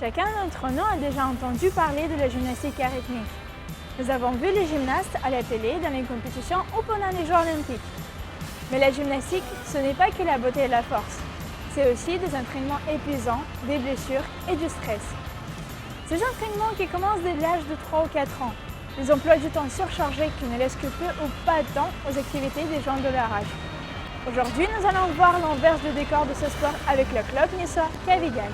Chacun d'entre nous a déjà entendu parler de la gymnastique arythmique. Nous avons vu les gymnastes à la télé, dans les compétitions ou pendant les Jeux olympiques. Mais la gymnastique, ce n'est pas que la beauté et la force. C'est aussi des entraînements épuisants, des blessures et du stress. Ces entraînements qui commencent dès l'âge de 3 ou 4 ans. Des emplois du temps surchargés qui ne laissent que peu ou pas de temps aux activités des gens de leur âge. Aujourd'hui, nous allons voir l'envers du décor de ce sport avec le club niçois Cavigal.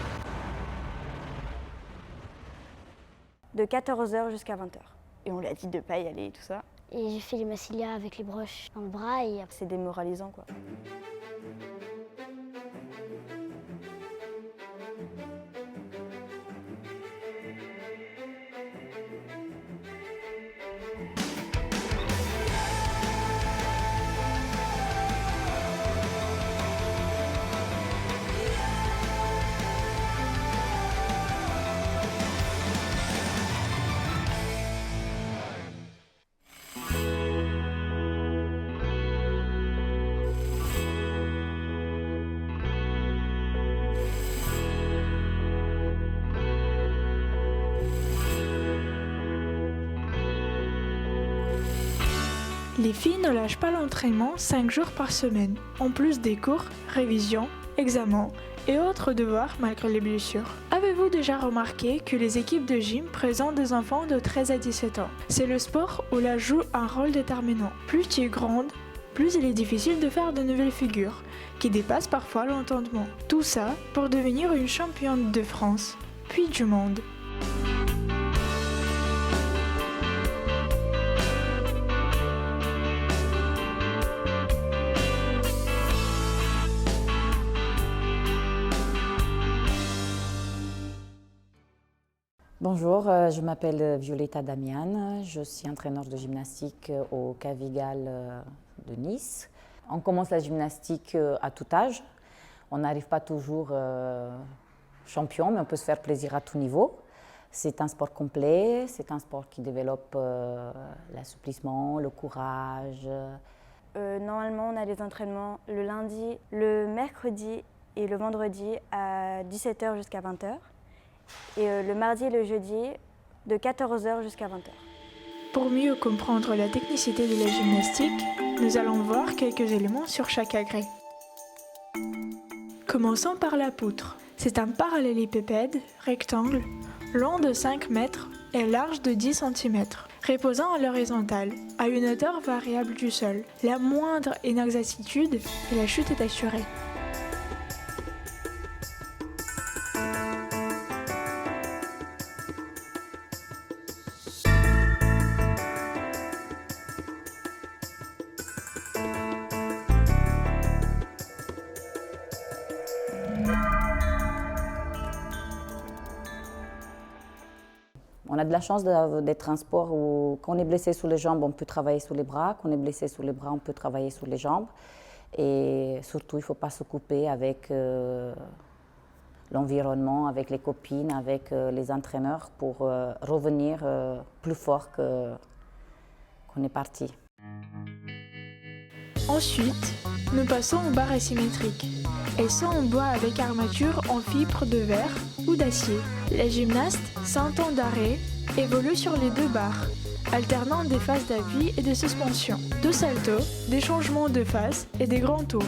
De 14h jusqu'à 20h. Et on lui a dit de ne pas y aller et tout ça. Et j'ai fait les massilia avec les broches dans le bras et c'est démoralisant quoi. Les filles ne lâchent pas l'entraînement 5 jours par semaine, en plus des cours, révisions, examens et autres devoirs malgré les blessures. Avez-vous déjà remarqué que les équipes de gym présentent des enfants de 13 à 17 ans? C'est le sport où l'âge joue un rôle déterminant. Plus tu es grande, plus il est difficile de faire de nouvelles figures, qui dépassent parfois l'entendement. Tout ça pour devenir une championne de France, puis du monde. Bonjour, je m'appelle Violetta Damian, je suis entraîneur de gymnastique au Cavigal de Nice. On commence la gymnastique à tout âge, on n'arrive pas toujours champion, mais on peut se faire plaisir à tout niveau. C'est un sport complet, c'est un sport qui développe l'assouplissement, le courage. Normalement, on a des entraînements le lundi, le mercredi et le vendredi à 17h jusqu'à 20h. Et le mardi et le jeudi de 14h jusqu'à 20h. Pour mieux comprendre la technicité de la gymnastique, nous allons voir quelques éléments sur chaque agrès. Commençons par la poutre. C'est un parallélépipède rectangle, long de 5 mètres et large de 10 cm, reposant à l'horizontale, à une hauteur variable du sol. La moindre inexactitude et la chute est assurée. On a de la chance d'être un sport où, quand on est blessé sous les jambes, on peut travailler sous les bras. Quand on est blessé sous les bras, on peut travailler sous les jambes. Et surtout, il ne faut pas se couper avec l'environnement, avec les copines, avec les entraîneurs pour revenir plus fort qu'on est parti. Ensuite, nous passons aux barres asymétriques. Elles sont en bois avec armature en fibre de verre ou d'acier. Les gymnastes, sans temps d'arrêt, évoluent sur les deux barres, alternant des phases d'appui et de suspension, de saltos, des changements de phase et des grands tours.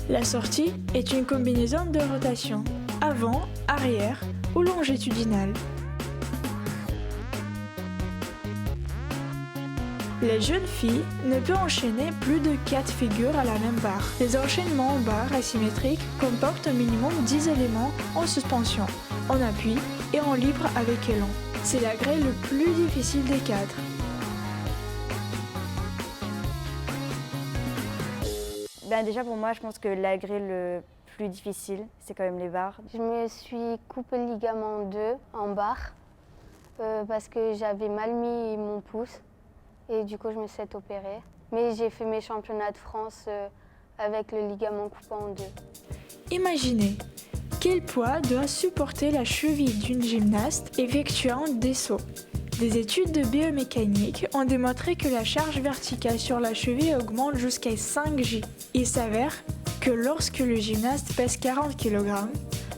La sortie est une combinaison de rotation, avant, arrière ou longitudinale. Les jeunes filles ne peuvent enchaîner plus de 4 figures à la même barre. Les enchaînements en barre asymétriques comportent au minimum 10 éléments en suspension, en appui et en libre avec élan. C'est l'agrès le plus difficile des 4. Déjà pour moi, je pense que l'agrès le plus difficile, c'est quand même les barres. Je me suis coupé le ligament 2 en barre parce que j'avais mal mis mon pouce. Et du coup, je me suis opérée. Mais j'ai fait mes championnats de France avec le ligament coupé en 2. Imaginez, quel poids doit supporter la cheville d'une gymnaste effectuant des sauts? Des études de biomécanique ont démontré que la charge verticale sur la cheville augmente jusqu'à 5 J. Il s'avère que lorsque le gymnaste pèse 40 kg,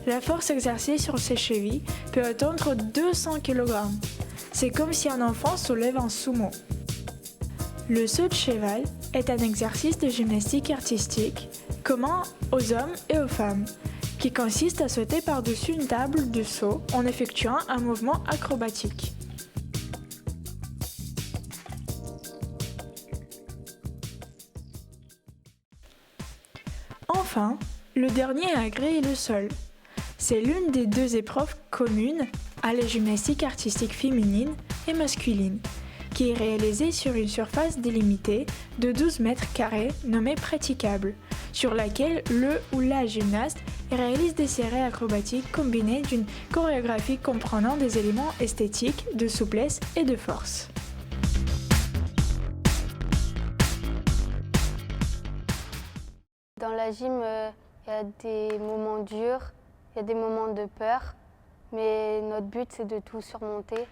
la force exercée sur ses chevilles peut atteindre 200 kg. C'est comme si un enfant soulève un sumo. Le saut de cheval est un exercice de gymnastique artistique commun aux hommes et aux femmes, qui consiste à sauter par-dessus une table de saut en effectuant un mouvement acrobatique. Enfin, le dernier agrès est le sol. C'est l'une des deux épreuves communes à la gymnastique artistique féminine et masculine, qui est réalisée sur une surface délimitée de 12 mètres carrés nommée praticable, sur laquelle le ou la gymnaste réalise des séries acrobatiques combinées d'une chorégraphie comprenant des éléments esthétiques, de souplesse et de force. Dans la gym, il y a des moments durs, il y a des moments de peur, mais notre but c'est de tout surmonter.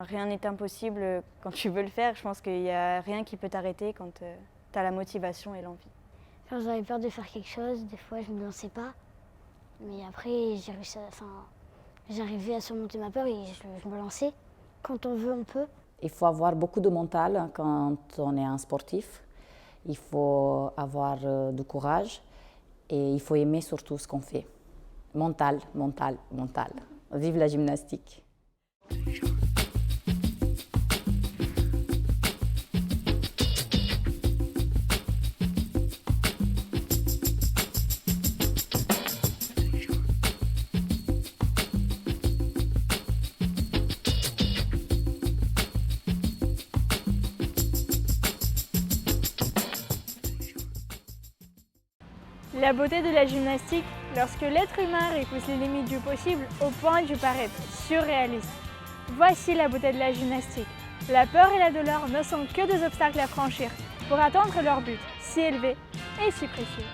Rien n'est impossible quand tu veux le faire. Je pense qu'il n'y a rien qui peut t'arrêter quand tu as la motivation et l'envie. Quand j'avais peur de faire quelque chose, des fois je ne me lançais pas. Mais après, j'arrivais à surmonter ma peur et je me lançais. Quand on veut, on peut. Il faut avoir beaucoup de mental quand on est un sportif. Il faut avoir du courage et il faut aimer surtout ce qu'on fait. Mental, mental, mental. Vive la gymnastique! La beauté de la gymnastique, lorsque l'être humain repousse les limites du possible au point de paraître surréaliste. Voici la beauté de la gymnastique. La peur et la douleur ne sont que des obstacles à franchir pour atteindre leur but si élevé et si précieux.